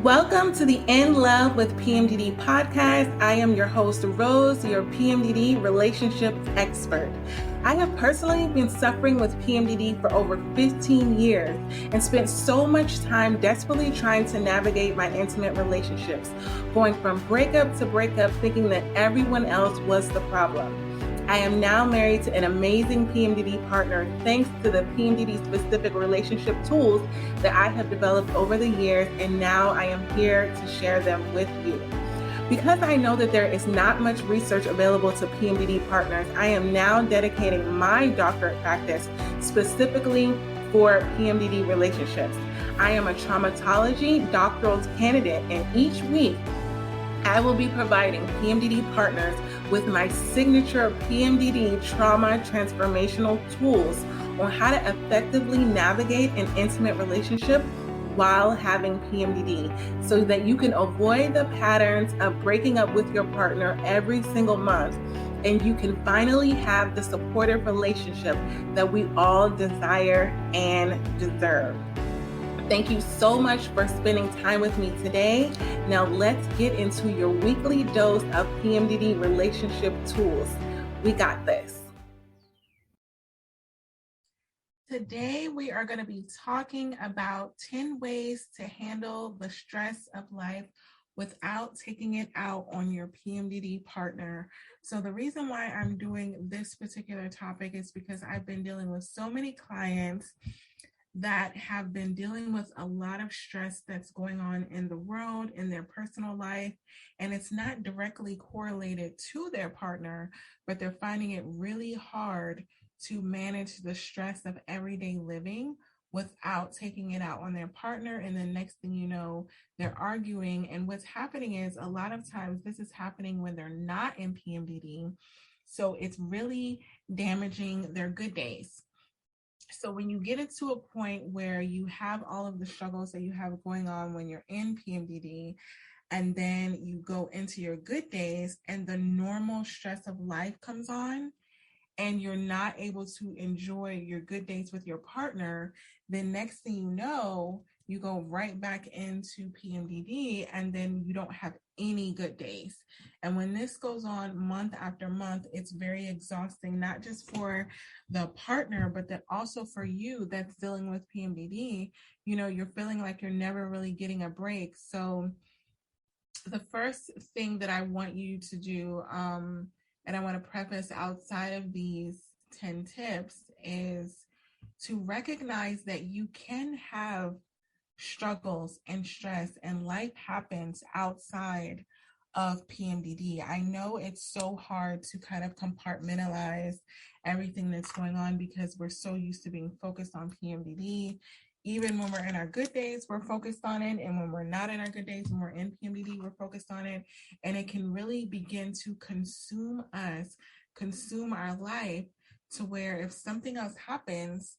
Welcome to the In Love with PMDD Podcast. I am your host, Rose, your PMDD Relationship Expert. I have personally been suffering with PMDD for over 15 years and spent so much time desperately trying to navigate my intimate relationships, going from breakup to breakup, thinking that everyone else was the problem. I am now married to an amazing PMDD partner thanks to the PMDD specific relationship tools that I have developed over the years, and now I am here to share them with you. Because I know that there is not much research available to PMDD partners, I am now dedicating my doctorate practice specifically for PMDD relationships. I am a traumatology doctoral candidate, and each week I will be providing PMDD partners with my signature PMDD Trauma Transformational Tools on how to effectively navigate an intimate relationship while having PMDD so that you can avoid the patterns of breaking up with your partner every single month and you can finally have the supportive relationship that we all desire and deserve. Thank you so much for spending time with me today. Now let's get into your weekly dose of PMDD relationship tools. We got this. Today we are going to be talking about 10 ways to handle the stress of life without taking it out on your PMDD partner. So the reason why I'm doing this particular topic is because I've been dealing with so many clients that have been dealing with a lot of stress that's going on in the world, in their personal life, and it's not directly correlated to their partner, but they're finding it really hard to manage the stress of everyday living without taking it out on their partner. And then next thing you know, they're arguing. And what's happening is a lot of times this is happening when they're not in PMDD. So it's really damaging their good days. So when you get into a point where you have all of the struggles that you have going on when you're in PMDD, and then you go into your good days and the normal stress of life comes on, and you're not able to enjoy your good days with your partner, then next thing you know, you go right back into PMDD and then you don't have any good days. And when this goes on month after month, it's very exhausting, not just for the partner, but that also for you that's dealing with PMDD. You know, you're feeling like you're never really getting a break. So the first thing that I want you to do, and I want to preface outside of these 10 tips, is to recognize that you can have struggles and stress and life happens outside of PMDD. I know it's so hard to kind of compartmentalize everything that's going on because we're so used to being focused on PMDD. Even when we're in our good days, we're focused on it. And when we're not in our good days, when we're in PMDD, we're focused on it. And it can really begin to consume us, consume our life, to where if something else happens,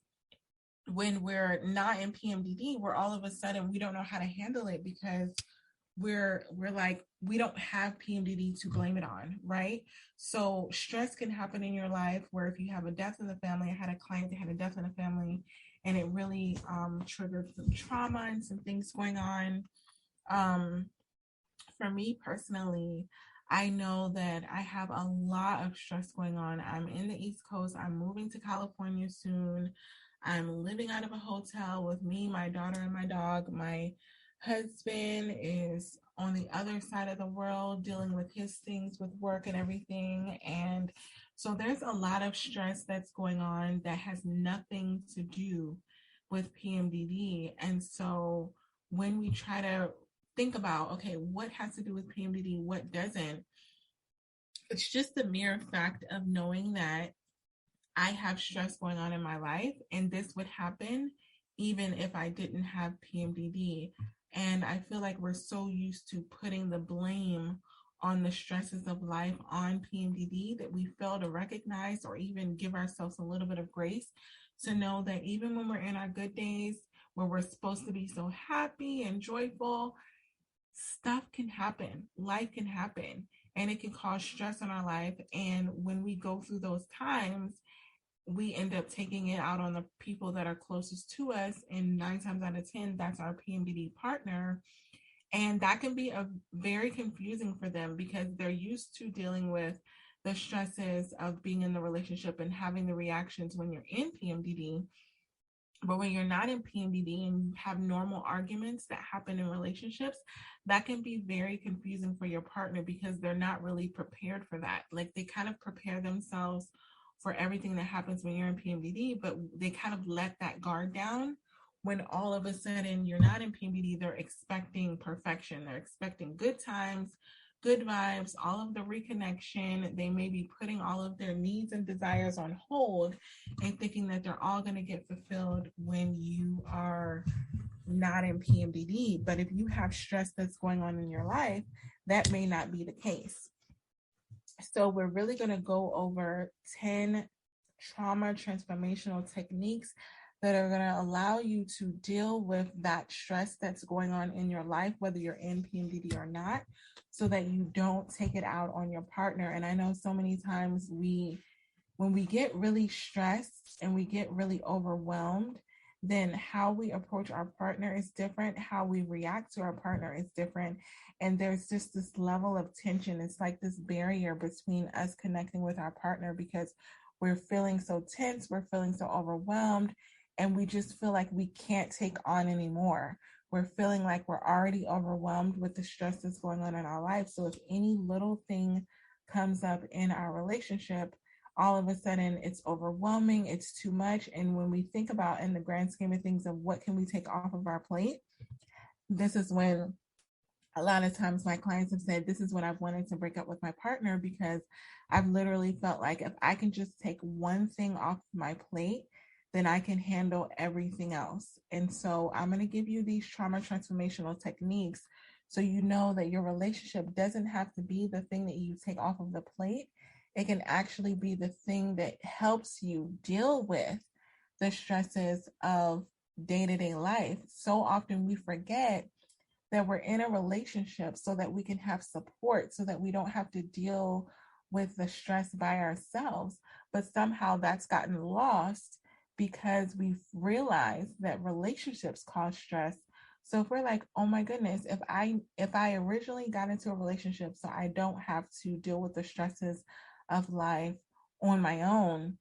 when we're not in PMDD, we're all of a sudden, we don't know how to handle it because we're like, we don't have PMDD to blame it on, right? So stress can happen in your life where if you have a death in the family, I had a client that had a death in the family and it really triggered some trauma and some things going on. For me personally, I know that I have a lot of stress going on. I'm in the East Coast. I'm moving to California soon. I'm living out of a hotel with me, my daughter, and my dog. My husband is on the other side of the world dealing with his things with work and everything. And so there's a lot of stress that's going on that has nothing to do with PMDD. And so when we try to think about, okay, what has to do with PMDD, what doesn't, it's just the mere fact of knowing that I have stress going on in my life, and this would happen even if I didn't have PMDD. And I feel like we're so used to putting the blame on the stresses of life on PMDD that we fail to recognize or even give ourselves a little bit of grace to know that even when we're in our good days, where we're supposed to be so happy and joyful, stuff can happen, life can happen, and it can cause stress in our life. And when we go through those times, we end up taking it out on the people that are closest to us. And 9 times out of 10, that's our PMDD partner. And that can be very confusing for them because they're used to dealing with the stresses of being in the relationship and having the reactions when you're in PMDD. But when you're not in PMDD and you have normal arguments that happen in relationships, that can be very confusing for your partner because they're not really prepared for that. Like they kind of prepare themselves for everything that happens when you're in PMDD, but they kind of let that guard down when all of a sudden you're not in PMDD. They're expecting perfection. They're expecting good times, good vibes, all of the reconnection. They may be putting all of their needs and desires on hold and thinking that they're all going to get fulfilled when you are not in PMDD. But if you have stress that's going on in your life, that may not be the case. So we're really going to go over 10 trauma transformational techniques that are going to allow you to deal with that stress that's going on in your life, whether you're in PMDD or not, so that you don't take it out on your partner. And I know so many times when we get really stressed and we get really overwhelmed, then how we approach our partner is different. How we react to our partner is different. And there's just this level of tension. It's like this barrier between us connecting with our partner because we're feeling so tense, we're feeling so overwhelmed, and we just feel like we can't take on anymore. We're feeling like we're already overwhelmed with the stress that's going on in our life. So if any little thing comes up in our relationship, all of a sudden it's overwhelming, it's too much. And when we think about in the grand scheme of things of what can we take off of our plate, this is when a lot of times my clients have said, this is when I've wanted to break up with my partner because I've literally felt like if I can just take one thing off my plate, then I can handle everything else. And so I'm going to give you these trauma transformational techniques so you know that your relationship doesn't have to be the thing that you take off of the plate. It can actually be the thing that helps you deal with the stresses of day-to-day life. So often we forget that we're in a relationship so that we can have support, so that we don't have to deal with the stress by ourselves. But somehow that's gotten lost because we've realized that relationships cause stress. So if we're like, oh my goodness, if I originally got into a relationship so I don't have to deal with the stresses of life on my own,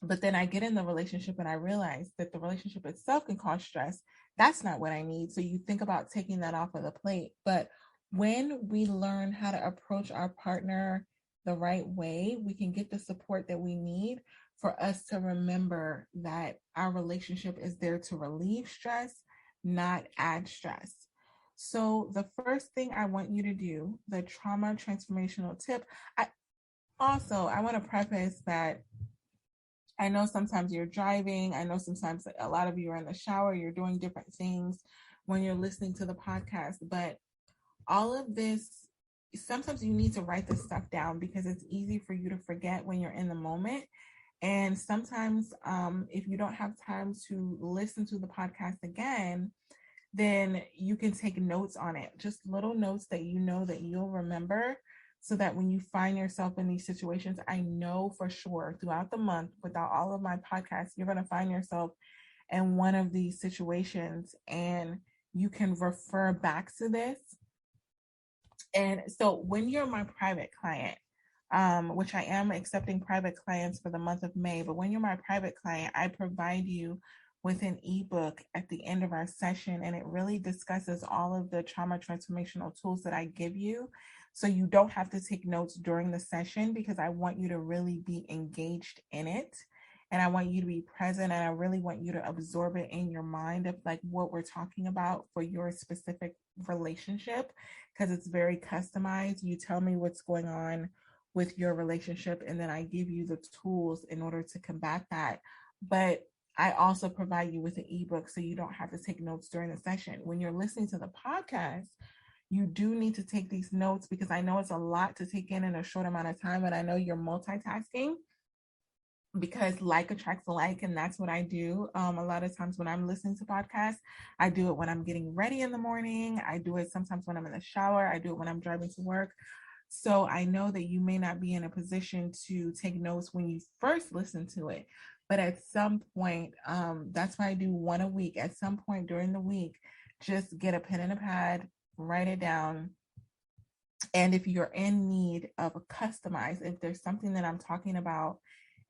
but then I get in the relationship and I realize that the relationship itself can cause stress, that's not what I need. So you think about taking that off of the plate. But when we learn how to approach our partner the right way, we can get the support that we need for us to remember that our relationship is there to relieve stress, not add stress. So the first thing I want you to do, the trauma transformational tip, I want to preface that I know sometimes you're driving. I know sometimes a lot of you are in the shower, you're doing different things when you're listening to the podcast, but all of this, sometimes you need to write this stuff down because it's easy for you to forget when you're in the moment. And sometimes if you don't have time to listen to the podcast again, then you can take notes on it, just little notes that you know that you'll remember, so that when you find yourself in these situations, I know for sure throughout the month, without all of my podcasts, you're going to find yourself in one of these situations and you can refer back to this. And so when you're my private client, which I am accepting private clients for the month of May, but when you're my private client, I provide you with an ebook at the end of our session, and it really discusses all of the trauma transformational tools that I give you. So you don't have to take notes during the session because I want you to really be engaged in it. And I want you to be present, and I really want you to absorb it in your mind of like what we're talking about for your specific relationship, because it's very customized. You tell me what's going on with your relationship, and then I give you the tools in order to combat that. But I also provide you with an ebook so you don't have to take notes during the session. When you're listening to the podcast, you do need to take these notes because I know it's a lot to take in a short amount of time, and I know you're multitasking because like attracts like, and that's what I do. A lot of times when I'm listening to podcasts, I do it when I'm getting ready in the morning. I do it sometimes when I'm in the shower. I do it when I'm driving to work. So I know that you may not be in a position to take notes when you first listen to it, but at some point, that's why I do one a week. At some point during the week, just get a pen and a pad, write it down. And if you're in need of a customize, if there's something that I'm talking about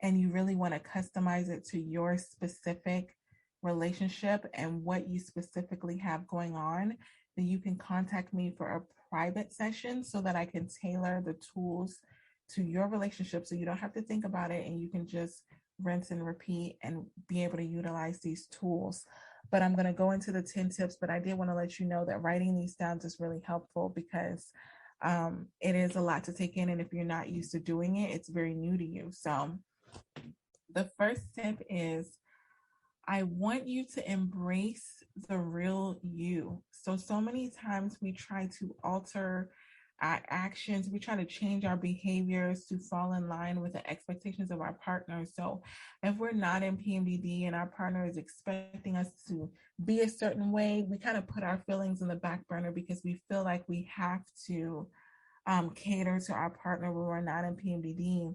and you really want to customize it to your specific relationship and what you specifically have going on, then you can contact me for a private session so that I can tailor the tools to your relationship so you don't have to think about it and you can just rinse and repeat and be able to utilize these tools. But I'm going to go into the 10 tips, but I did want to let you know that writing these down is really helpful because it is a lot to take in. And if you're not used to doing it, it's very new to you. So the first tip is I want you to embrace the real you. So many times we try to alter our actions, we try to change our behaviors to fall in line with the expectations of our partner. So if we're not in PMDD and our partner is expecting us to be a certain way, we kind of put our feelings in the back burner because we feel like we have to cater to our partner when we're not in PMDD.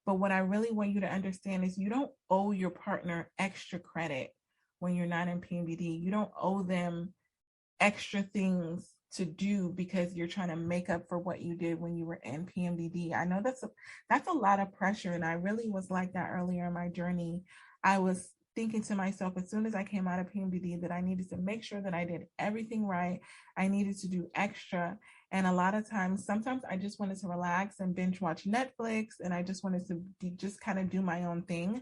But what I really want you to understand is you don't owe your partner extra credit when you're not in PMDD. You don't owe them extra things to do because you're trying to make up for what you did when you were in PMDD. I know that's a lot of pressure, and I really was like that earlier in my journey. I was thinking to myself as soon as I came out of PMDD that I needed to make sure that I did everything right. I needed to do extra. And a lot of times, sometimes I just wanted to relax and binge watch Netflix, and I just wanted to just kind of do my own thing.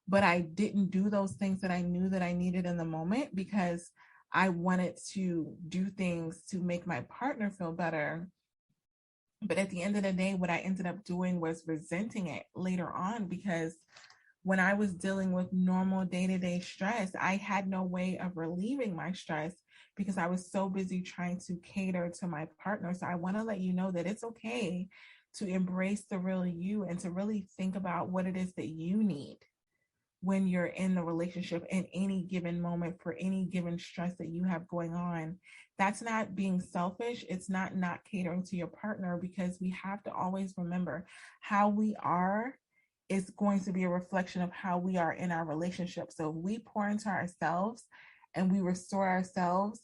But I didn't do those things that I knew that I needed in the moment because I wanted to do things to make my partner feel better. But at the end of the day, what I ended up doing was resenting it later on because when I was dealing with normal day-to-day stress, I had no way of relieving my stress because I was so busy trying to cater to my partner. So I want to let you know that it's okay to embrace the real you and to really think about what it is that you need when you're in the relationship in any given moment for any given stress that you have going on. That's not being selfish. It's not catering to your partner, because we have to always remember how we are is going to be a reflection of how we are in our relationship. So if we pour into ourselves and we restore ourselves,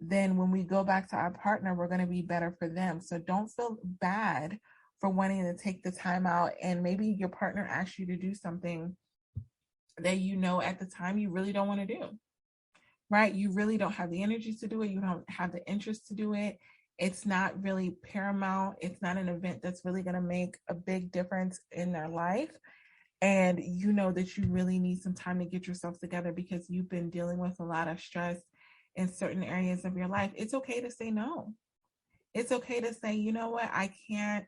then when we go back to our partner, we're going to be better for them. So don't feel bad for wanting to take the time out, and maybe your partner asks you to do something that you know at the time you really don't want to do, right? You really don't have the energy to do it. You don't have the interest to do it. It's not really paramount. It's not an event that's really going to make a big difference in their life. And you know that you really need some time to get yourself together because you've been dealing with a lot of stress in certain areas of your life. It's okay to say no. It's okay to say, you know what, I can't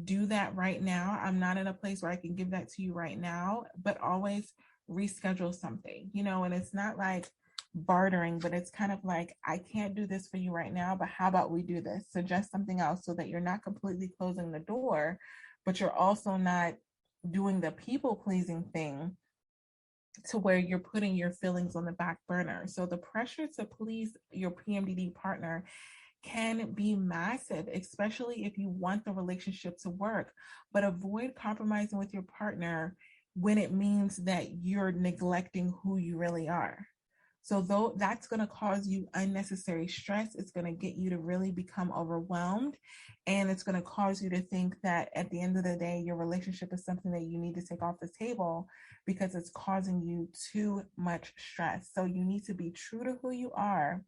do that right now. I'm not in a place where I can give that to you right now, but always reschedule something, and it's not like bartering, but it's kind of like, I can't do this for you right now, but how about we do this? Suggest something else so that you're not completely closing the door, but you're also not doing the people pleasing thing to where you're putting your feelings on the back burner. So the pressure to please your PMDD partner can be massive, especially if you want the relationship to work. But avoid compromising with your partner when it means that you're neglecting who you really are. So though that's going to cause you unnecessary stress, it's going to get you to really become overwhelmed, and it's going to cause you to think that at the end of the day, your relationship is something that you need to take off the table because it's causing you too much stress. So you need to be true to who you are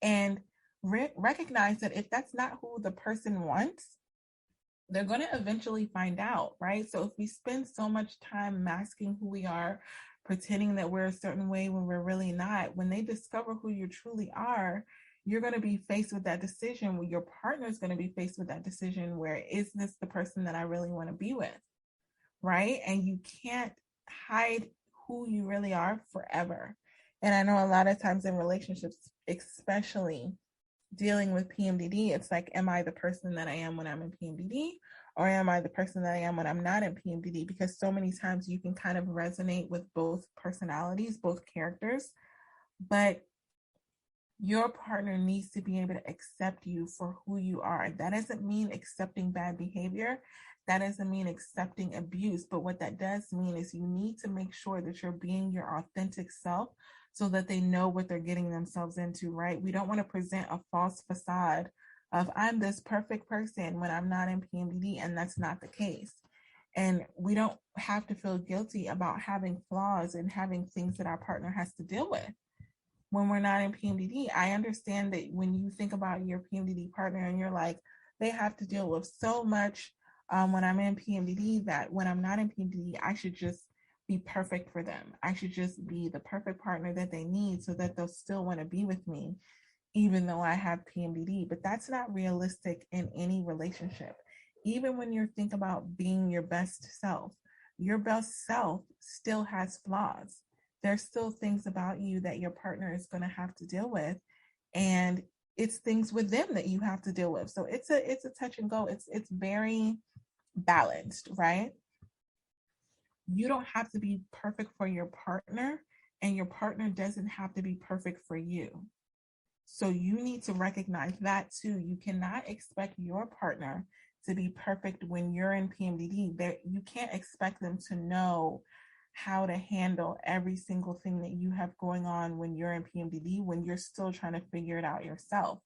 and recognize that if that's not who the person wants, they're going to eventually find out, right? So if we spend so much time masking who we are, pretending that we're a certain way when we're really not, when they discover who you truly are, you're going to be faced with that decision where your partner is going to be faced with that decision where, is this the person that I really want to be with, right? And you can't hide who you really are forever. And I know a lot of times in relationships, especially dealing with PMDD, it's like, am I the person that I am when I'm in PMDD, or am I the person that I am when I'm not in PMDD? Because so many times you can kind of resonate with both personalities, both characters, but your partner needs to be able to accept you for who you are. That doesn't mean accepting bad behavior. That doesn't mean accepting abuse. But what that does mean is you need to make sure that you're being your authentic self so that they know what they're getting themselves into, right? We don't want to present a false facade of I'm this perfect person when I'm not in PMDD, and that's not the case. And we don't have to feel guilty about having flaws and having things that our partner has to deal with when we're not in PMDD. I understand that when you think about your PMDD partner and you're like, they have to deal with so much when I'm in PMDD, that when I'm not in PMDD, I should just be perfect for them. I should just be the perfect partner that they need so that they'll still want to be with me, even though I have PMDD. But that's not realistic in any relationship. Even when you think about being your best self still has flaws. There's still things about you that your partner is going to have to deal with. And it's things with them that you have to deal with. So it's a touch and go. It's very balanced, right? You don't have to be perfect for your partner, and your partner doesn't have to be perfect for you. So you need to recognize that too. You cannot expect your partner to be perfect when you're in PMDD. You can't expect them to know how to handle every single thing that you have going on when you're in PMDD, when you're still trying to figure it out yourself.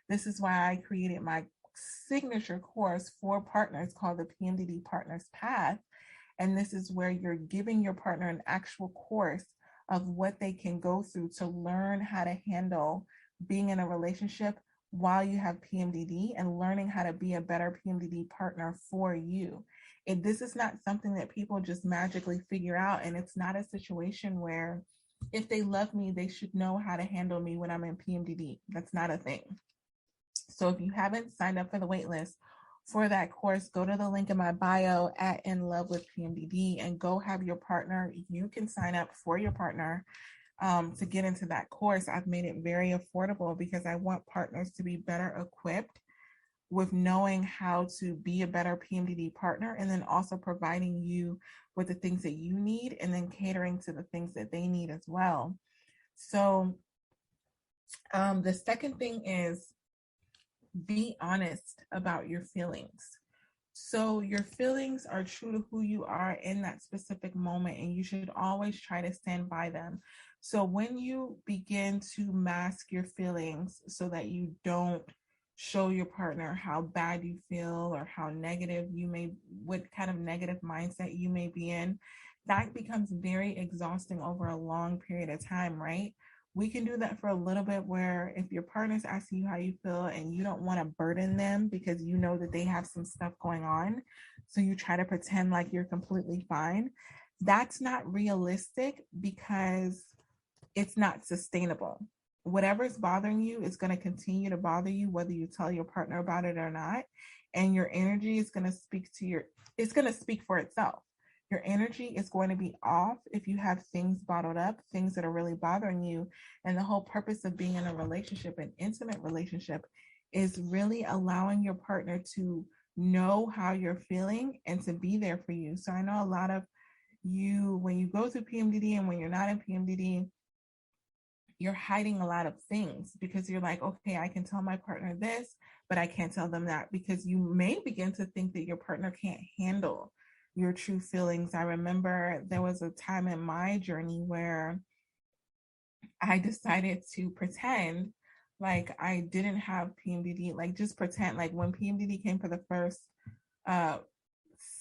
This is why I created my signature course for partners called the PMDD Partners Path. And this is where you're giving your partner an actual course of what they can go through to learn how to handle being in a relationship while you have PMDD, and learning how to be a better PMDD partner for you. And this is not something that people just magically figure out. And it's not a situation where if they love me, they should know how to handle me when I'm in PMDD. That's not a thing. So if you haven't signed up for the waitlist for that course, go to the link in my bio at In Love with PMDD and go have your partner. You can sign up for your partner to get into that course. I've made it very affordable because I want partners to be better equipped with knowing how to be a better PMDD partner, and then also providing you with the things that you need, and then catering to the things that they need as well. So the second thing is be honest about your feelings. So your feelings are true to who you are in that specific moment, and you should always try to stand by them. So when you begin to mask your feelings so that you don't show your partner how bad you feel or how negative what kind of negative mindset you may be in, that becomes very exhausting over a long period of time, right? We can do that for a little bit, where if your partner's asking you how you feel and you don't want to burden them because you know that they have some stuff going on, so you try to pretend like you're completely fine. That's not realistic because it's not sustainable. Whatever's bothering you is going to continue to bother you, whether you tell your partner about it or not. And your energy is going to it's going to speak for itself. Your energy is going to be off if you have things bottled up, things that are really bothering you. And the whole purpose of being in a relationship, an intimate relationship, is really allowing your partner to know how you're feeling and to be there for you. So I know a lot of you, when you go through PMDD and when you're not in PMDD, you're hiding a lot of things because you're like, okay, I can tell my partner this, but I can't tell them that, because you may begin to think that your partner can't handle your true feelings. I remember there was a time in my journey where I decided to pretend like I didn't have PMDD, like just pretend like when PMDD came for the first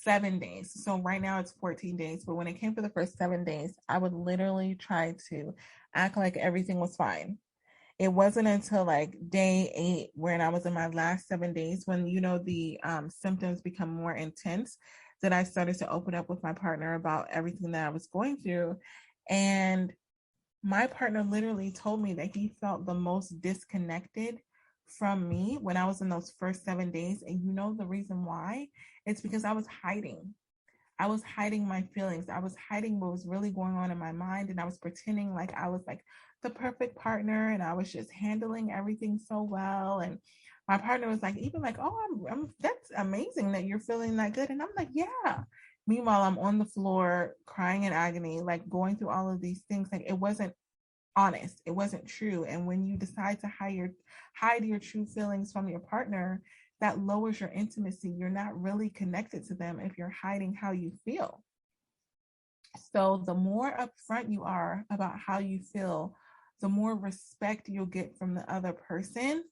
7 days. So right now it's 14 days, but when it came for the first 7 days, I would literally try to act like everything was fine. It wasn't until like day 8, when I was in my last 7 days, when, the symptoms become more intense, that I started to open up with my partner about everything that I was going through. And my partner literally told me that he felt the most disconnected from me when I was in those first 7 days. And you know the reason why? It's because I was hiding. I was hiding my feelings. I was hiding what was really going on in my mind. And I was pretending like I was like the perfect partner, and I was just handling everything so well. And my partner was like, even like, oh, I'm that's amazing that you're feeling that good. And I'm like, yeah. Meanwhile, I'm on the floor crying in agony, like going through all of these things. Like, it wasn't honest. It wasn't true. And when you decide to hide your true feelings from your partner, that lowers your intimacy. You're not really connected to them if you're hiding how you feel. So the more upfront you are about how you feel, the more respect you'll get from the other person,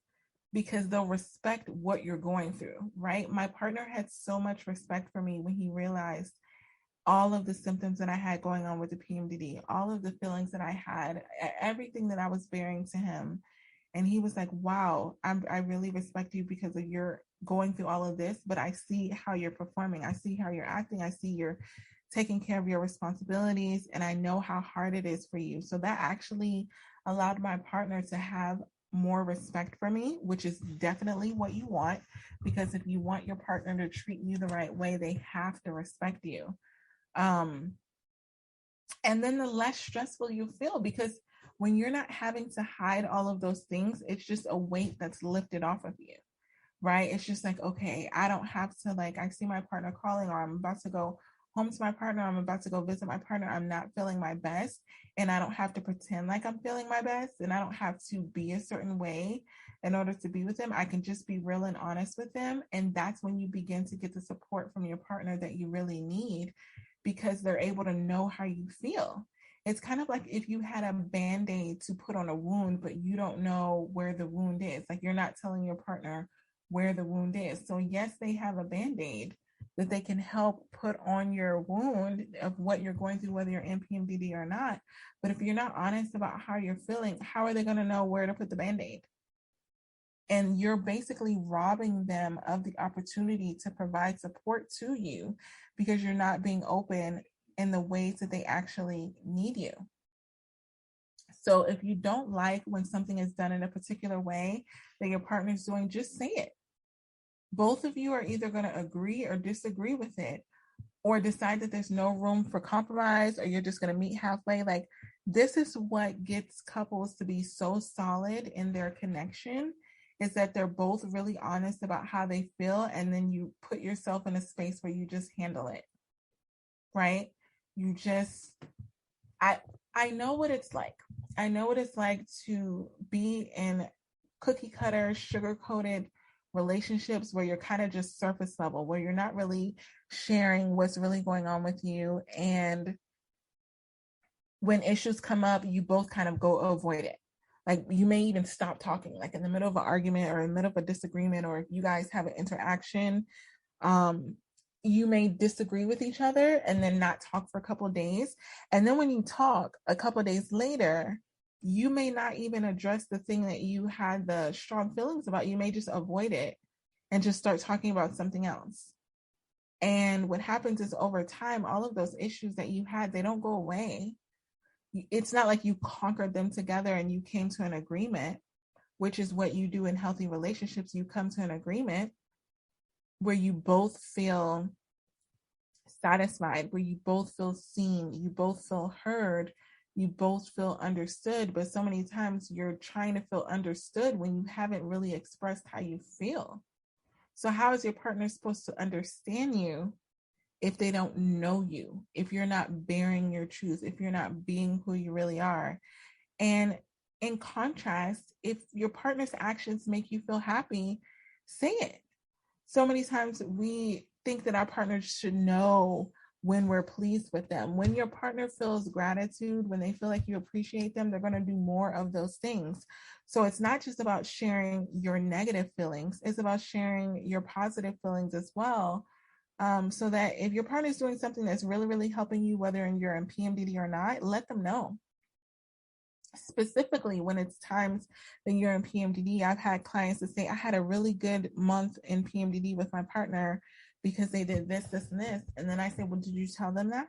because they'll respect what you're going through, right? My partner had so much respect for me when he realized all of the symptoms that I had going on with the PMDD, all of the feelings that I had, everything that I was bearing to him. And he was like, wow, I really respect you because of you're going through all of this, but I see how you're performing. I see how you're acting. I see you're taking care of your responsibilities, and I know how hard it is for you. So that actually allowed my partner to have more respect for me, which is definitely what you want, because if you want your partner to treat you the right way, they have to respect you. And then the less stressful you feel, because when you're not having to hide all of those things, it's just a weight that's lifted off of you, right? It's just like, okay, I don't have to, like, I see my partner calling, or I'm about to go home to my partner, I'm about to go visit my partner, I'm not feeling my best, and I don't have to pretend like I'm feeling my best, and I don't have to be a certain way in order to be with them. I can just be real and honest with them, and that's when you begin to get the support from your partner that you really need, because they're able to know how you feel. It's kind of like if you had a Band-Aid to put on a wound, but you don't know where the wound is. Like, you're not telling your partner where the wound is. So yes, they have a Band-Aid that they can help put on your wound of what you're going through, whether you're in PMDD or not. But if you're not honest about how you're feeling, how are they going to know where to put the Band-Aid? And you're basically robbing them of the opportunity to provide support to you, because you're not being open in the ways that they actually need you. So if you don't like when something is done in a particular way that your partner's doing, just say it. Both of you are either going to agree or disagree with it, or decide that there's no room for compromise, or you're just going to meet halfway. Like, this is what gets couples to be so solid in their connection, is that they're both really honest about how they feel, and then you put yourself in a space where you just handle it, right? You just, I know what it's like. I know what it's like to be in cookie cutter, sugar coated relationships where you're kind of just surface level, where you're not really sharing what's really going on with you. And when issues come up, you both kind of go avoid it. Like, you may even stop talking, like in the middle of an argument or in the middle of a disagreement, or if you guys have an interaction, you may disagree with each other and then not talk for a couple of days. And then when you talk a couple of days later, you may not even address the thing that you had the strong feelings about. You may just avoid it and just start talking about something else. And what happens is, over time, all of those issues that you had, they don't go away. It's not like you conquered them together and you came to an agreement, which is what you do in healthy relationships. You come to an agreement where you both feel satisfied, where you both feel seen, you both feel heard, you both feel understood. But so many times you're trying to feel understood when you haven't really expressed how you feel. So how is your partner supposed to understand you if they don't know you, if you're not bearing your truth, if you're not being who you really are? And in contrast, if your partner's actions make you feel happy, say it. So many times we think that our partners should know when we're pleased with them. When your partner feels gratitude, when they feel like you appreciate them, they're going to do more of those things. So it's not just about sharing your negative feelings, it's about sharing your positive feelings as well. So that if your partner is doing something that's really, really helping you, whether you're in PMDD or not, let them know. Specifically, when it's times that you're in PMDD, I've had clients that say, I had a really good month in PMDD with my partner because they did this, this, and this. And then I say, well, did you tell them that?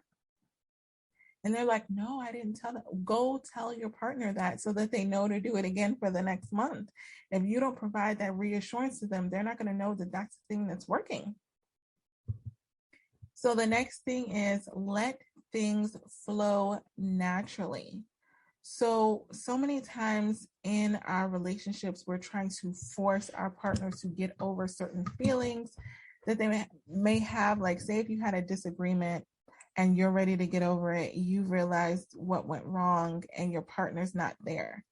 And they're like, no, I didn't tell them. Go tell your partner that, so that they know to do it again for the next month. If you don't provide that reassurance to them, they're not going to know that that's the thing that's working. So the next thing is, let things flow naturally. So many times in our relationships, we're trying to force our partner to get over certain feelings that they may have. Like, say if you had a disagreement and you're ready to get over it, you've realized what went wrong and your partner's not there.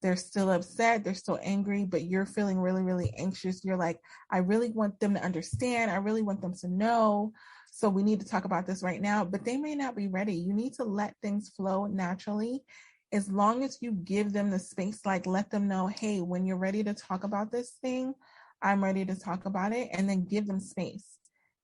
They're still upset, they're still angry, but you're feeling really, really anxious. You're like, I really want them to understand. I really want them to know. So we need to talk about this right now, but they may not be ready. You need to let things flow naturally. As long as you give them the space, like let them know, hey, when you're ready to talk about this thing, I'm ready to talk about it, and then give them space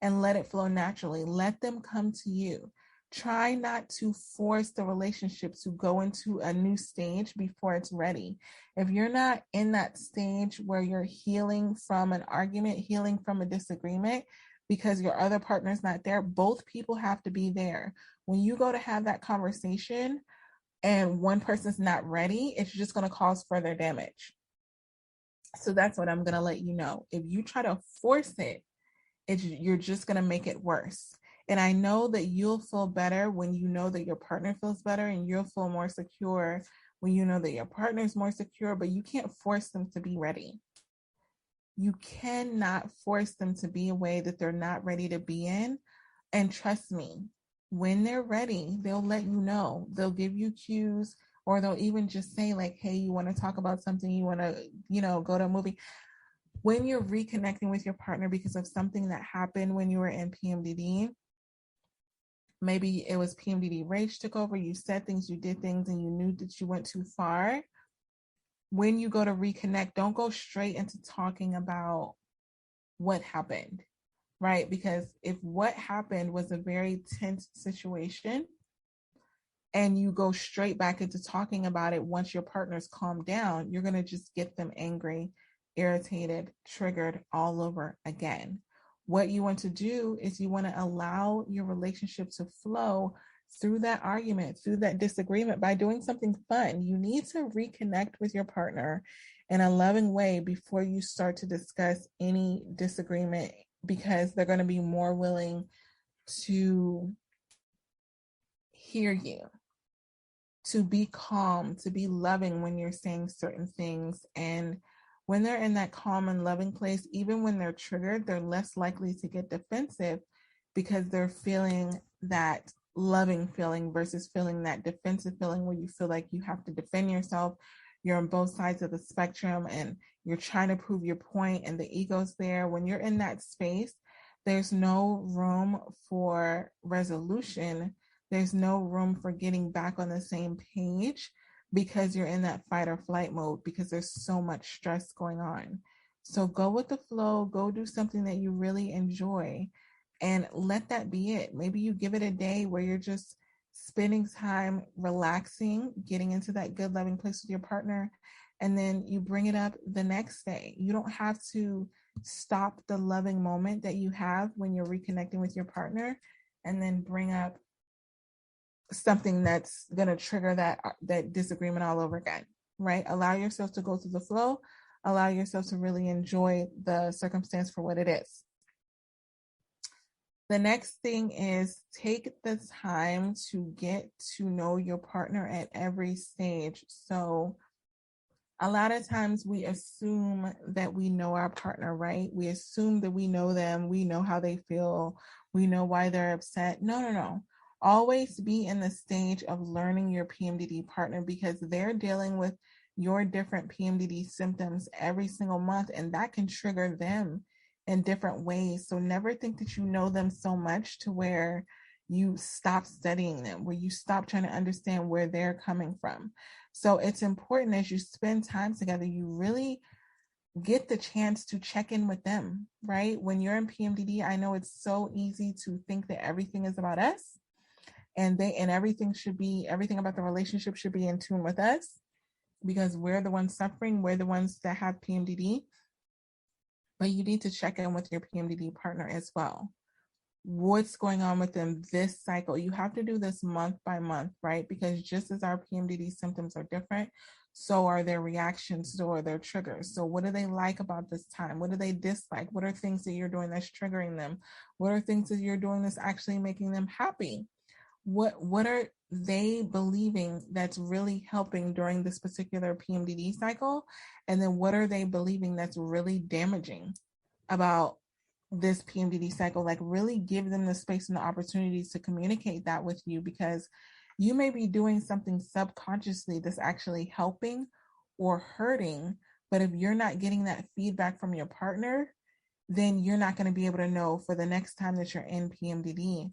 and let it flow naturally. Let them come to you. Try not to force the relationship to go into a new stage before it's ready. If you're not in that stage where you're healing from an argument, healing from a disagreement, because your other partner's not there, both people have to be there. When you go to have that conversation and one person's not ready, it's just going to cause further damage. So that's what I'm going to let you know. If you try to force it, you're just going to make it worse. And I know that you'll feel better when you know that your partner feels better, and you'll feel more secure when you know that your partner is more secure, but you can't force them to be ready. You cannot force them to be a way that they're not ready to be in. And trust me, when they're ready, they'll let you know. They'll give you cues, or they'll even just say like, hey, you want to talk about something? You want to, go to a movie? When you're reconnecting with your partner because of something that happened when you were in PMDD, maybe it was PMDD rage took over, you said things, you did things, and you knew that you went too far. When you go to reconnect, don't go straight into talking about what happened, right? Because if what happened was a very tense situation and you go straight back into talking about it once your partner's calmed down, you're going to just get them angry, irritated, triggered all over again. What you want to do is you want to allow your relationship to flow through that argument, through that disagreement by doing something fun. You need to reconnect with your partner in a loving way before you start to discuss any disagreement, because they're going to be more willing to hear you, to be calm, to be loving when you're saying certain things. And when they're in that calm and loving place, even when they're triggered, they're less likely to get defensive because they're feeling that loving feeling versus feeling that defensive feeling where you feel like you have to defend yourself. You're on both sides of the spectrum and you're trying to prove your point and the ego's there. When you're in that space, there's no room for resolution. There's no room for getting back on the same page because you're in that fight or flight mode because there's so much stress going on. So go with the flow, go do something that you really enjoy and let that be it. Maybe you give it a day where you're just spending time relaxing, getting into that good loving place with your partner, and then you bring it up the next day. You don't have to stop the loving moment that you have when you're reconnecting with your partner and then bring up something that's going to trigger that disagreement all over again, right? Allow yourself to go through the flow. Allow yourself to really enjoy the circumstance for what it is. The next thing is take the time to get to know your partner at every stage. So a lot of times we assume that we know our partner, right? We assume that we know them. We know how they feel. We know why they're upset. No. Always be in the stage of learning your PMDD partner because they're dealing with your different PMDD symptoms every single month, and that can trigger them in different ways. So never think that you know them so much to where you stop studying them, where you stop trying to understand where they're coming from. So it's important as you spend time together, you really get the chance to check in with them, right? When you're in PMDD, I know it's so easy to think that everything is about us and everything about the relationship should be in tune with us because we're the ones suffering, we're the ones that have PMDD. But you need to check in with your PMDD partner as well. What's going on with them this cycle? You have to do this month by month, right? Because just as our PMDD symptoms are different, so are their reactions, so are their triggers. So what do they like about this time? What do they dislike? What are things that you're doing that's triggering them? What are things that you're doing that's actually making them happy? What are they believing that's really helping during this particular PMDD cycle? And then what are they believing that's really damaging about this PMDD cycle? Like really give them the space and the opportunities to communicate that with you, because you may be doing something subconsciously that's actually helping or hurting. But if you're not getting that feedback from your partner, then you're not going to be able to know for the next time that you're in PMDD.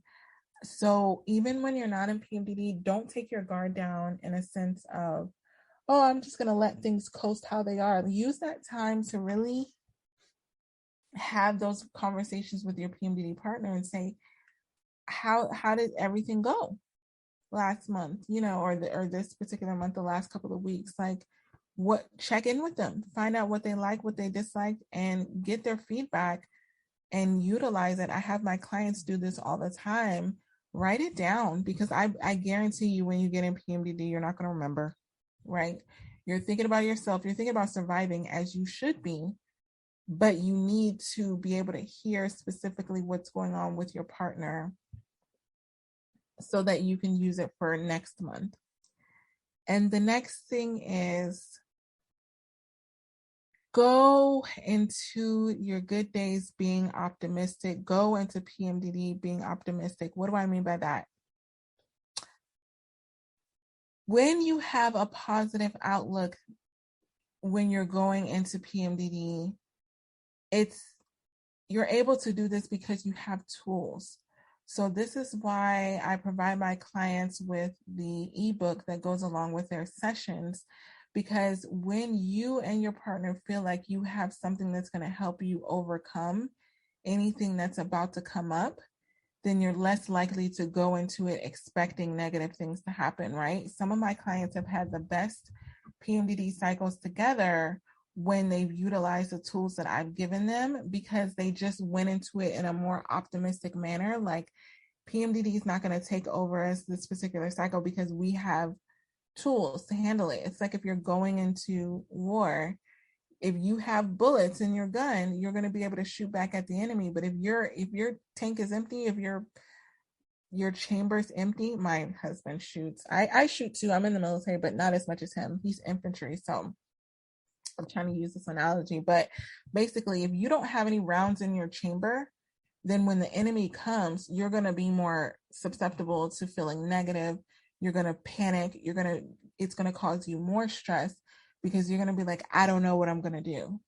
So even when you're not in PMDD, don't take your guard down in a sense of, oh, I'm just going to let things coast how they are. Use that time to really have those conversations with your PMDD partner and say, how did everything go last month, or this particular month, the last couple of weeks? Like, check in with them, find out what they like, what they dislike, and get their feedback and utilize it. I have my clients do this all the time. Write it down, because I guarantee you, when you get in PMDD, you're not going to remember, right? You're thinking about yourself, you're thinking about surviving, as you should be, but you need to be able to hear specifically what's going on with your partner so that you can use it for next month. And the next thing is, go into your good days being optimistic. Go into PMDD being optimistic. What do I mean by that? When you have a positive outlook when you're going into PMDD, you're able to do this because you have tools. So this is why I provide my clients with the ebook that goes along with their sessions, because when you and your partner feel like you have something that's going to help you overcome anything that's about to come up, then you're less likely to go into it expecting negative things to happen, right? Some of my clients have had the best PMDD cycles together when they've utilized the tools that I've given them, because they just went into it in a more optimistic manner. Like, PMDD is not going to take over us this particular cycle because we have tools to handle it. It's like if you're going into war, if you have bullets in your gun, you're going to be able to shoot back at the enemy. But if your tank is empty, if your chamber's empty, my husband shoots. I shoot too. I'm in the military, but not as much as him. He's infantry, so I'm trying to use this analogy. But basically, if you don't have any rounds in your chamber, then when the enemy comes, you're going to be more susceptible to feeling negative. You're going to panic. It's going to cause you more stress, because you're going to be like, I don't know what I'm going to do.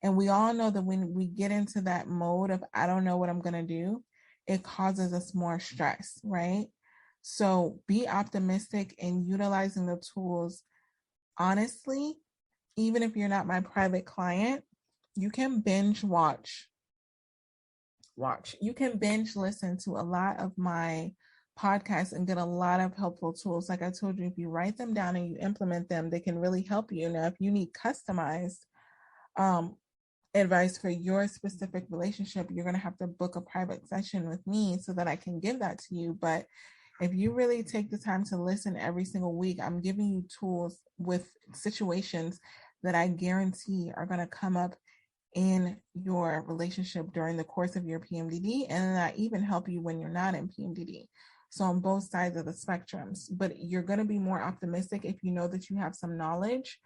And we all know that when we get into that mode of, I don't know what I'm going to do, it causes us more stress, right? So be optimistic and utilizing the tools. Honestly, even if you're not my private client, you can binge watch. You can binge listen to a lot of my podcasts and get a lot of helpful tools. Like I told you, if you write them down and you implement them, they can really help you. Now, if you need customized advice for your specific relationship, you're going to have to book a private session with me so that I can give that to you. But if you really take the time to listen every single week, I'm giving you tools with situations that I guarantee are going to come up in your relationship during the course of your PMDD, and I even help you when you're not in PMDD. So on both sides of the spectrums, but you're going to be more optimistic if you know that you have some knowledge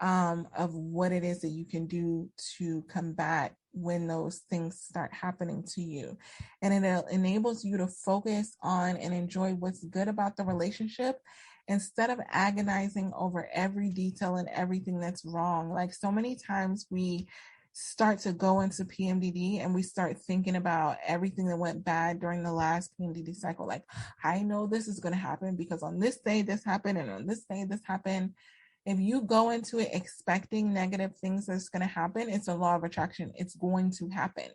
of what it is that you can do to combat when those things start happening to you. And it enables you to focus on and enjoy what's good about the relationship, instead of agonizing over every detail and everything that's wrong. Like, so many times we start to go into PMDD and we start thinking about everything that went bad during the last PMDD cycle. Like, I know this is going to happen because on this day this happened, and on this day this happened. If you go into it expecting negative things that's going to happen, it's a law of attraction. It's going to happen,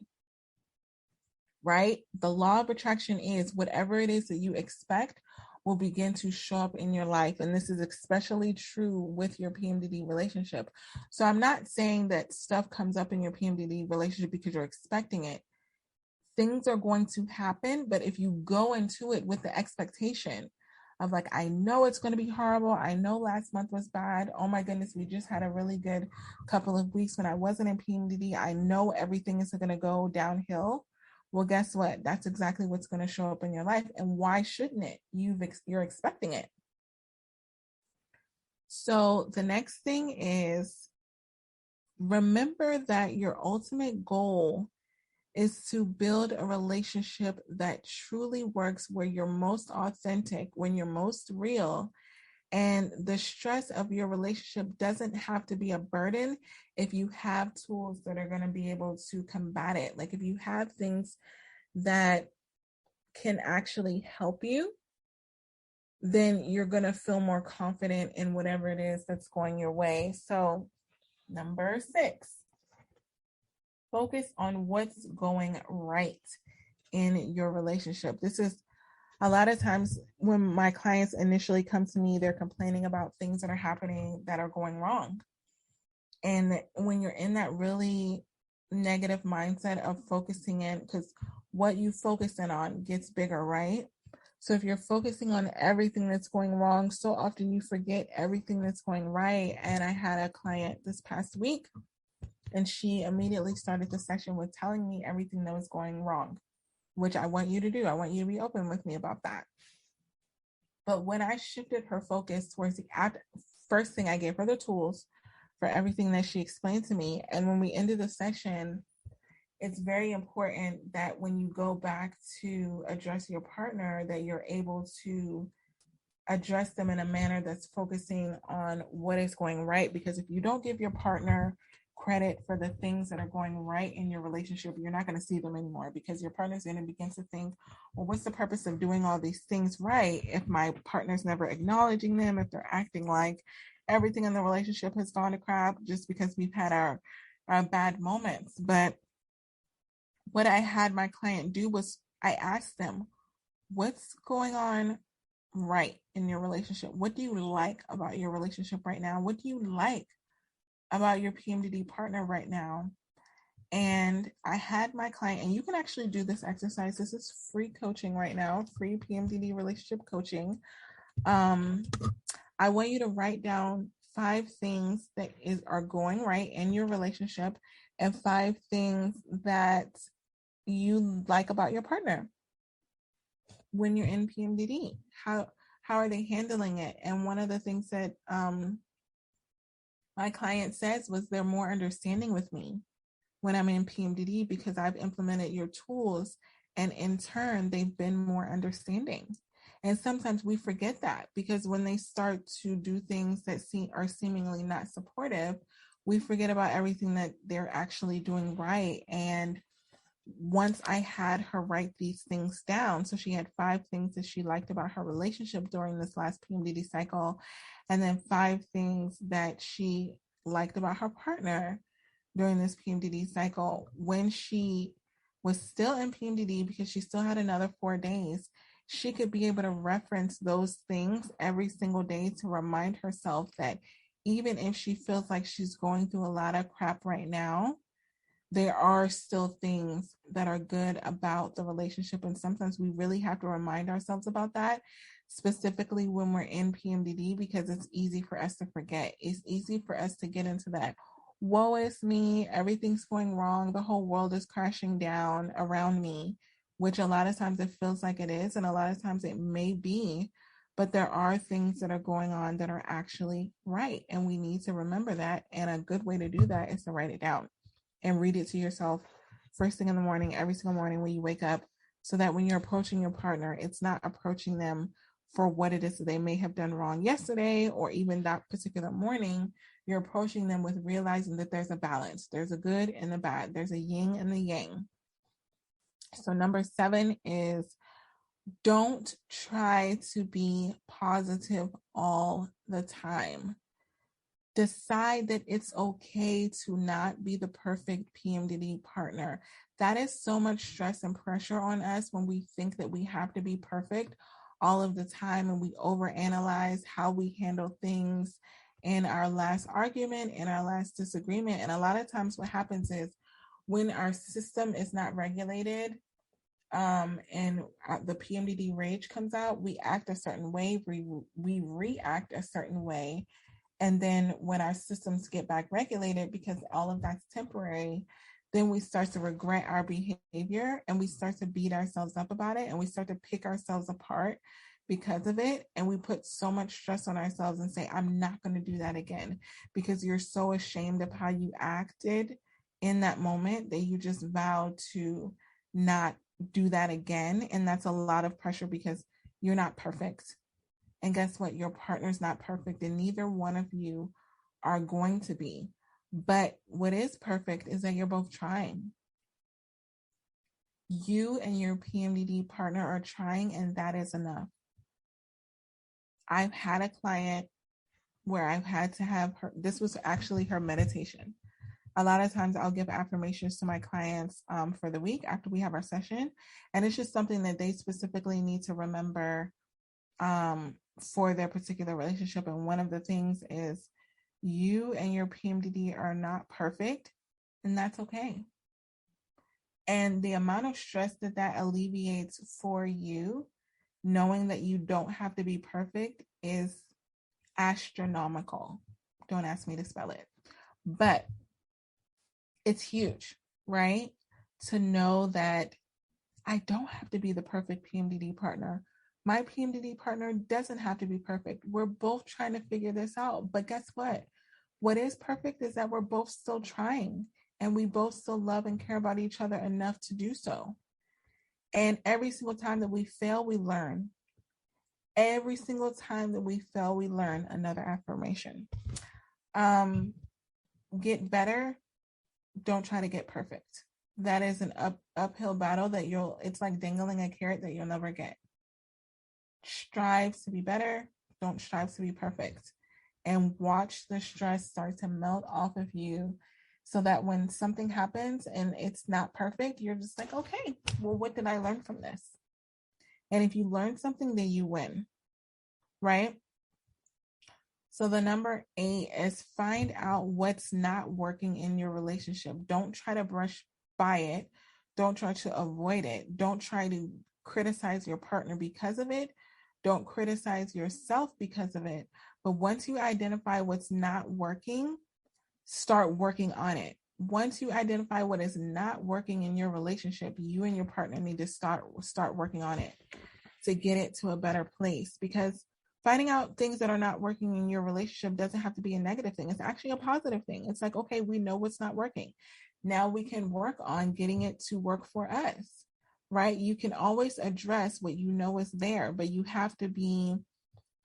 right? The law of attraction is whatever it is that you expect will begin to show up in your life. And this is especially true with your PMDD relationship. So I'm not saying that stuff comes up in your PMDD relationship because you're expecting it. Things are going to happen, but if you go into it with the expectation of like, I know it's going to be horrible. I know last month was bad. Oh my goodness, we just had a really good couple of weeks when I wasn't in PMDD. I know everything is going to go downhill. Well, guess what? That's exactly what's going to show up in your life. And why shouldn't it? You're expecting it. So the next thing is, remember that your ultimate goal is to build a relationship that truly works, where you're most authentic, when you're most real, And the stress of your relationship doesn't have to be a burden if you have tools that are going to be able to combat it. Like if you have things that can actually help you, then you're going to feel more confident in whatever it is that's going your way. So, number 6, focus on what's going right in your relationship. This is a lot of times when my clients initially come to me, they're complaining about things that are happening that are going wrong. And when you're in that really negative mindset of focusing in, because what you focus in on gets bigger, right? So if you're focusing on everything that's going wrong, so often you forget everything that's going right. And I had a client this past week, and she immediately started the session with telling me everything that was going wrong, which I want you to do. I want you to be open with me about that. But when I shifted her focus towards the first thing, I gave her the tools for everything that she explained to me. And when we ended the session, it's very important that when you go back to address your partner, that you're able to address them in a manner that's focusing on what is going right. Because if you don't give your partner credit for the things that are going right in your relationship, you're not going to see them anymore, because your partner's going to begin to think, well, what's the purpose of doing all these things right if my partner's never acknowledging them, if they're acting like everything in the relationship has gone to crap just because we've had our bad moments. But what I had my client do was I asked them, what's going on right in your relationship? What do you like about your relationship right now? What do you like about your PMDD partner right now? And I had my client, and you can actually do this exercise. This is free coaching right now, free PMDD relationship coaching. I want you to write down 5 things that are going right in your relationship and 5 things that you like about your partner when you're in PMDD. How are they handling it? And one of the things that my client says was they're more understanding with me when I'm in PMDD because I've implemented your tools, and in turn, they've been more understanding. And sometimes we forget that, because when they start to do things that are seemingly not supportive, we forget about everything that they're actually doing right. And once I had her write these things down, so she had 5 things that she liked about her relationship during this last PMDD cycle, and then 5 things that she liked about her partner during this PMDD cycle. When she was still in PMDD, because she still had another 4 days, she could be able to reference those things every single day to remind herself that even if she feels like she's going through a lot of crap right now, there are still things that are good about the relationship. And sometimes we really have to remind ourselves about that, specifically when we're in PMDD, because it's easy for us to forget. It's easy for us to get into that, woe is me, everything's going wrong, the whole world is crashing down around me, which a lot of times it feels like it is, and a lot of times it may be, but there are things that are going on that are actually right. And we need to remember that. And a good way to do that is to write it down and read it to yourself first thing in the morning, every single morning when you wake up, so that when you're approaching your partner, it's not approaching them for what it is that they may have done wrong yesterday or even that particular morning. You're approaching them with realizing that there's a balance. There's a good and a bad. There's a yin and the yang. So number 7 is, don't try to be positive all the time. Decide that it's okay to not be the perfect PMDD partner. That is so much stress and pressure on us when we think that we have to be perfect all of the time, and we overanalyze how we handle things in our last argument, in our last disagreement. And a lot of times what happens is when our system is not regulated, and the PMDD rage comes out, we act a certain way, we react a certain way. And then when our systems get back regulated, because all of that's temporary, then we start to regret our behavior, and we start to beat ourselves up about it, and we start to pick ourselves apart because of it. And we put so much stress on ourselves and say, I'm not going to do that again, because you're so ashamed of how you acted in that moment that you just vow to not do that again. And that's a lot of pressure, because you're not perfect. And guess what? Your partner's not perfect, and neither one of you are going to be. But what is perfect is that you're both trying. You and your PMDD partner are trying, and that is enough. I've had a client where I've had to have her, this was actually her meditation. A lot of times I'll give affirmations to my clients for the week after we have our session. And it's just something that they specifically need to remember for their particular relationship. And one of the things is you and your PMDD are not perfect, and that's okay. And the amount of stress that alleviates for you, knowing that you don't have to be perfect, is astronomical. Don't ask me to spell it, but it's huge, right? To know that I don't have to be the perfect PMDD partner. My PMDD partner doesn't have to be perfect. We're both trying to figure this out. But guess what? What is perfect is that we're both still trying, and we both still love and care about each other enough to do so. And every single time that we fail, we learn. Every single time that we fail, we learn. Another affirmation. Get better. Don't try to get perfect. That is an uphill battle that it's like dangling a carrot that you'll never get. Strive to be better. Don't strive to be perfect. And watch the stress start to melt off of you, so that when something happens and it's not perfect, you're just like, okay, well, what did I learn from this? And if you learn something, then you win, right? So the number 8 is find out what's not working in your relationship. Don't try to brush by it. Don't try to avoid it. Don't try to criticize your partner because of it. Don't criticize yourself because of it. But once you identify what's not working, start working on it. Once you identify what is not working in your relationship, you and your partner need to start working on it to get it to a better place. Because finding out things that are not working in your relationship doesn't have to be a negative thing. It's actually a positive thing. It's like, okay, we know what's not working. Now we can work on getting it to work for us, right? You can always address what you know is there, but you have to be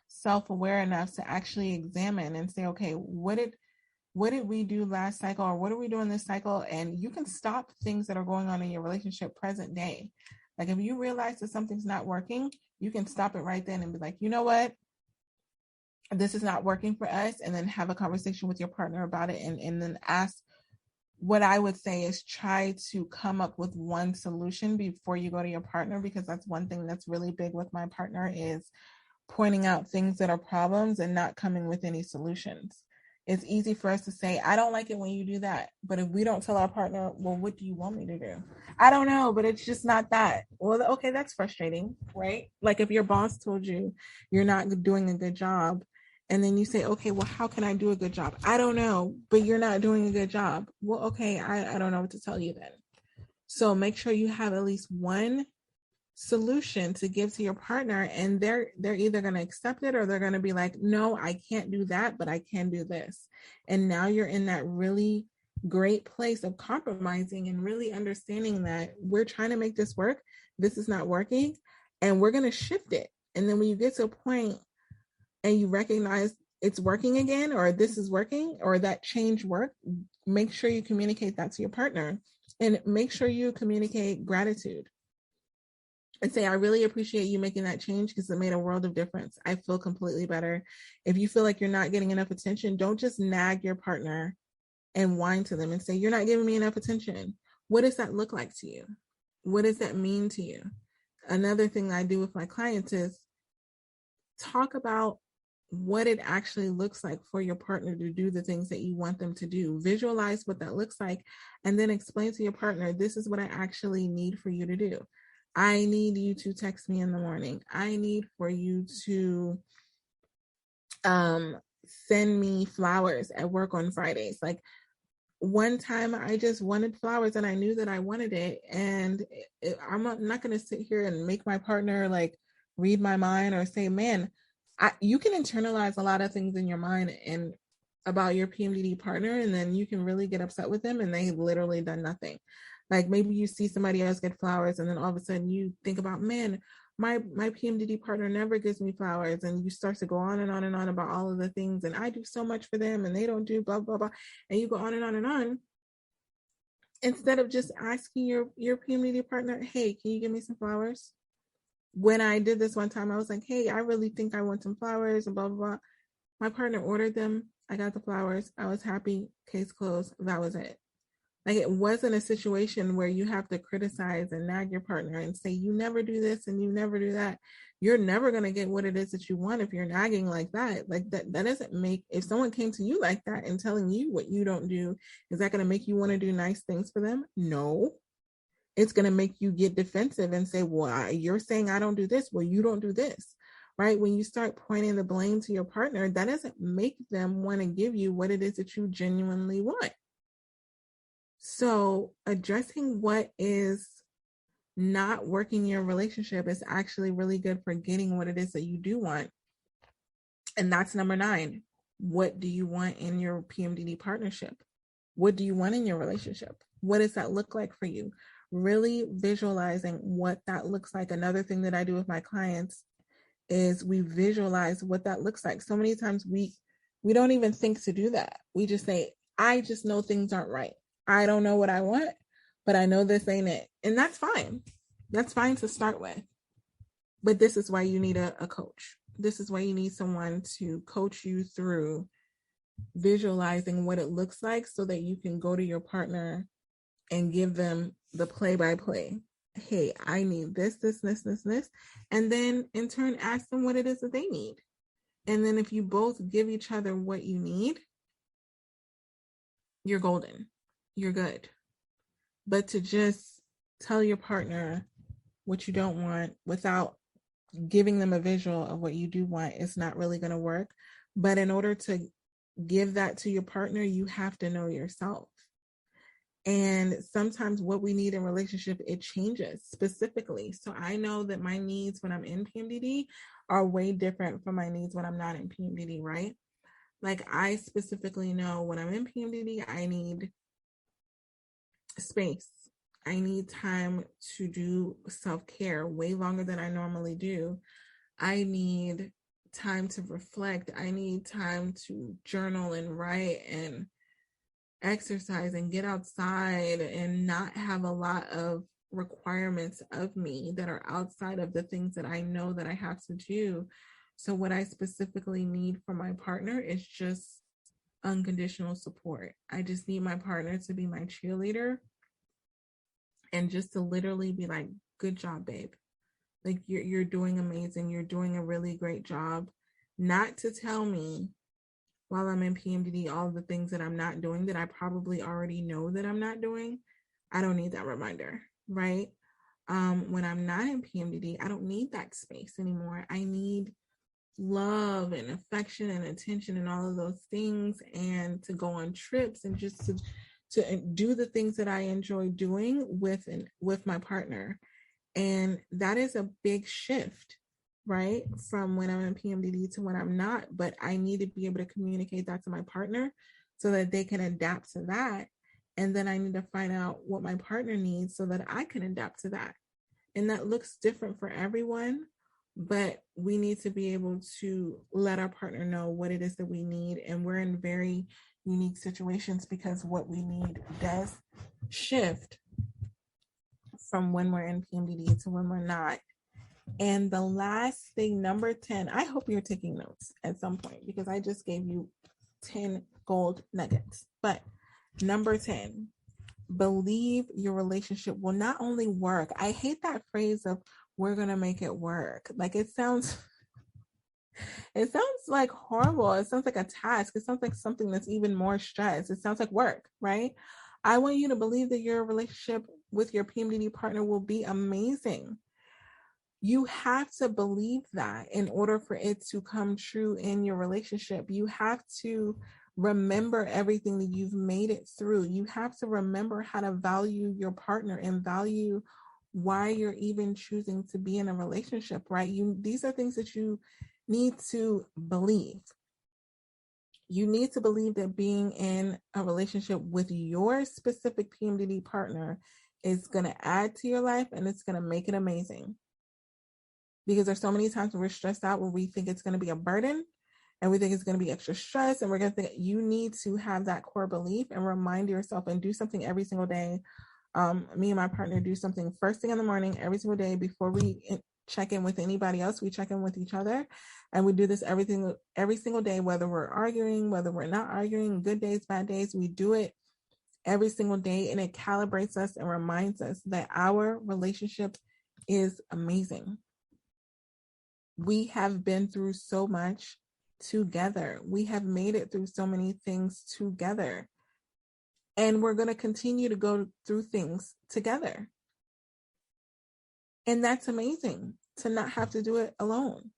self-aware enough to actually examine and say, okay, what did we do last cycle, or what are we doing this cycle? And you can stop things that are going on in your relationship present day. Like if you realize that something's not working, you can stop it right then and be like, you know what? This is not working for us. And then have a conversation with your partner about it. And then ask, what I would say is try to come up with one solution before you go to your partner, because that's one thing that's really big with my partner, is pointing out things that are problems and not coming with any solutions. It's easy for us to say, I don't like it when you do that. But if we don't tell our partner, well, what do you want me to do? I don't know, but it's just not that. Well, okay, that's frustrating, right? Like if your boss told you you're not doing a good job, and then you say, okay, well, how can I do a good job? I don't know, but you're not doing a good job. Well, okay, I don't know what to tell you then. So make sure you have at least one solution to give to your partner, and they're either going to accept it or they're going to be like, no, I can't do that, but I can do this. And now you're in that really great place of compromising and really understanding that we're trying to make this work. This is not working, and we're going to shift it. And then when you get to a point and you recognize it's working again, or this is working, or that change worked, make sure you communicate that to your partner, and make sure you communicate gratitude. And say, I really appreciate you making that change because it made a world of difference. I feel completely better. If you feel like you're not getting enough attention, don't just nag your partner and whine to them and say, you're not giving me enough attention. What does that look like to you? What does that mean to you? Another thing I do with my clients is talk about what it actually looks like for your partner to do the things that you want them to do. Visualize what that looks like, and then explain to your partner, this is what I actually need for you to do. I need you to text me in the morning. I need for you to send me flowers at work on Fridays. Like one time I just wanted flowers and I knew that I wanted it. And I'm not going to sit here and make my partner like read my mind or say, man, you can internalize a lot of things in your mind and about your PMDD partner. And then you can really get upset with them and they've literally done nothing. Like maybe you see somebody else get flowers and then all of a sudden you think about, man, my PMDD partner never gives me flowers, and you start to go on and on and on about all of the things, and I do so much for them and they don't do blah blah blah, and you go on and on and on, instead of just asking your PMDD partner, hey, can you give me some flowers? When I did this one time, I was like, hey, I really think I want some flowers and blah blah blah. My partner ordered them, I got the flowers, I was happy, case closed, that was it. Like, it wasn't a situation where you have to criticize and nag your partner and say, you never do this and you never do that. You're never going to get what it is that you want if you're nagging like that. Like, that doesn't make, if someone came to you like that and telling you what you don't do, is that going to make you want to do nice things for them? No. It's going to make you get defensive and say, well, you're saying I don't do this. Well, you don't do this, right? When you start pointing the blame to your partner, that doesn't make them want to give you what it is that you genuinely want. So addressing what is not working in your relationship is actually really good for getting what it is that you do want. And that's number 9. What do you want in your PMDD partnership? What do you want in your relationship? What does that look like for you? Really visualizing what that looks like. Another thing that I do with my clients is we visualize what that looks like. So many times we don't even think to do that. We just say, I just know things aren't right. I don't know what I want, but I know this ain't it. And that's fine. That's fine to start with. But this is why you need a coach. This is why you need someone to coach you through visualizing what it looks like so that you can go to your partner and give them the play-by-play. Hey, I need this. And then in turn, ask them what it is that they need. And then if you both give each other what you need, you're golden. You're good. But to just tell your partner what you don't want without giving them a visual of what you do want is not really going to work. But in order to give that to your partner, you have to know yourself. And sometimes what we need in relationship, it changes specifically. So I know that my needs when I'm in PMDD are way different from my needs when I'm not in PMDD, right? Like, I specifically know when I'm in PMDD, I need space. I need time to do self-care way longer than I normally do. I need time to reflect. I need time to journal and write and exercise and get outside and not have a lot of requirements of me that are outside of the things that I know that I have to do. So what I specifically need from my partner is just unconditional support. I just need my partner to be my cheerleader and just to literally be like, good job, babe. Like, you're doing amazing. You're doing a really great job. Not to tell me while I'm in PMDD all the things that I'm not doing that I probably already know that I'm not doing. I don't need that reminder, right? When I'm not in PMDD, I don't need that space anymore. I need love and affection and attention and all of those things, and to go on trips and just to do the things that I enjoy doing with my partner. And that is a big shift, right? From when I'm in PMDD to when I'm not, but I need to be able to communicate that to my partner so that they can adapt to that. And then I need to find out what my partner needs so that I can adapt to that. And that looks different for everyone, but we need to be able to let our partner know what it is that we need. And we're in very unique situations because what we need does shift from when we're in PMDD to when we're not. And the last thing, number 10, I hope you're taking notes at some point because I just gave you 10 gold nuggets. But number 10, believe your relationship will not only work. I hate that phrase of we're going to make it work. Like, it sounds like horrible. It sounds like a task. It sounds like something that's even more stress. It sounds like work, right? I want you to believe that your relationship with your PMDD partner will be amazing. You have to believe that in order for it to come true in your relationship. You have to remember everything that you've made it through. You have to remember how to value your partner and value why you're even choosing to be in a relationship, right? These are things that you need to believe. You need to believe that being in a relationship with your specific PMDD partner is going to add to your life and it's going to make it amazing. because there's so many times when we're stressed out where we think it's going to be a burden and we think it's going to be extra stress, and we're going to think you need to have that core belief and remind yourself and do something every single day. Me and my partner do something first thing in the morning every single day before we check in with anybody else. We check in with each other, and we do this every single day, whether we're arguing, whether we're not arguing, good days, bad days. We do it every single day, and it calibrates us and reminds us that our relationship is amazing. We have been through so much together. We have made it through so many things together. And we're going to continue to go through things together. And that's amazing, to not have to do it alone,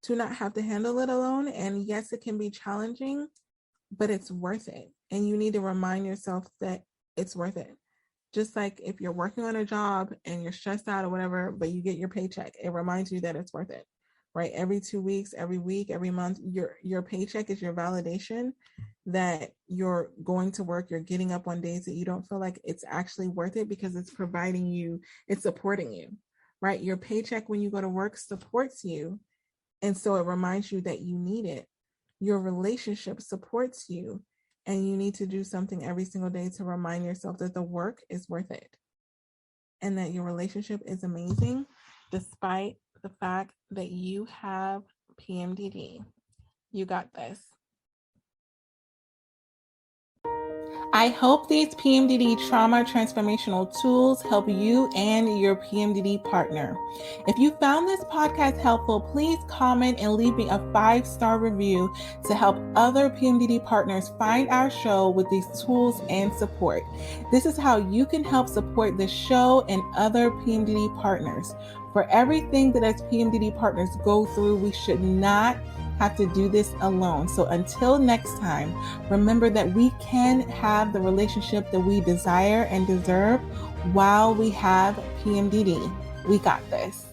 to not have to handle it alone. And yes, it can be challenging, but it's worth it. And you need to remind yourself that it's worth it. Just like if you're working on a job and you're stressed out or whatever, but you get your paycheck, it reminds you that it's worth it, right? Every 2 weeks, every week, every month, your paycheck is your validation that you're going to work, you're getting up on days that you don't feel like it's actually worth it, because it's providing you, it's supporting you, right? Your paycheck when you go to work supports you. And so it reminds you that you need it. Your relationship supports you, and you need to do something every single day to remind yourself that the work is worth it and that your relationship is amazing despite the fact that you have PMDD. You got this. I hope these PMDD Trauma Transformational Tools help you and your PMDD partner. If you found this podcast helpful, please comment and leave me a 5-star review to help other PMDD partners find our show with these tools and support. This is how you can help support the show and other PMDD partners. For everything that as PMDD partners go through, we should not have to do this alone. So until next time, remember that we can have the relationship that we desire and deserve while we have PMDD. We got this.